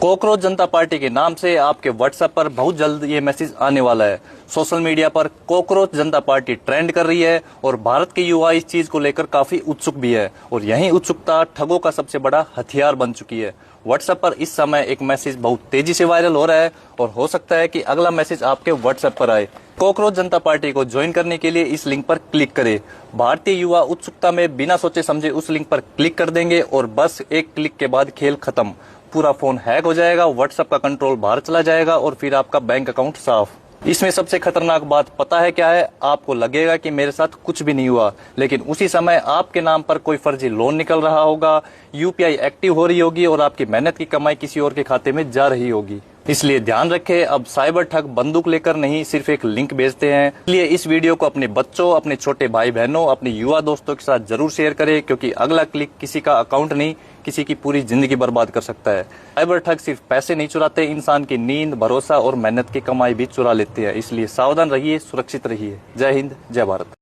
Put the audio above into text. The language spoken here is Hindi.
कॉकरोच जनता पार्टी के नाम से आपके व्हाट्सएप पर बहुत जल्द ये मैसेज आने वाला है। सोशल मीडिया पर कॉकरोच जनता पार्टी ट्रेंड कर रही है और भारत के युवा इस चीज को लेकर काफी उत्सुक भी है और यही उत्सुकता ठगों का सबसे बड़ा हथियार बन चुकी है। व्हाट्सएप पर इस समय एक मैसेज बहुत तेजी से वायरल हो रहा है और हो सकता है कि अगला मैसेज आपके व्हाट्सएप पर आए। कॉकरोच जनता पार्टी को ज्वाइन करने के लिए इस लिंक पर क्लिक करें। भारतीय युवा उत्सुकता में बिना सोचे समझे उस लिंक पर क्लिक कर देंगे और बस एक क्लिक के बाद खेल खत्म। पूरा फोन हैक हो जाएगा, व्हाट्सएप का कंट्रोल बाहर चला जाएगा और फिर आपका बैंक अकाउंट साफ। इसमें सबसे खतरनाक बात पता है क्या है? आपको लगेगा कि मेरे साथ कुछ भी नहीं हुआ, लेकिन उसी समय आपके नाम पर कोई फर्जी लोन निकल रहा होगा, यूपीआई एक्टिव हो रही होगी और आपकी मेहनत की कमाई किसी और के खाते में जा रही होगी। इसलिए ध्यान रखें, अब साइबर ठग बंदूक लेकर नहीं सिर्फ एक लिंक भेजते हैं। इसलिए इस वीडियो को अपने बच्चों, अपने छोटे भाई बहनों, अपने युवा दोस्तों के साथ जरूर शेयर करें, क्योंकि अगला क्लिक किसी का अकाउंट नहीं, किसी की पूरी जिंदगी बर्बाद कर सकता है। साइबर ठग सिर्फ पैसे नहीं चुराते, इंसान की नींद, भरोसा और मेहनत की कमाई भी चुरा लेते हैं। इसलिए सावधान रहिए, सुरक्षित रहिए। जय हिंद, जय भारत।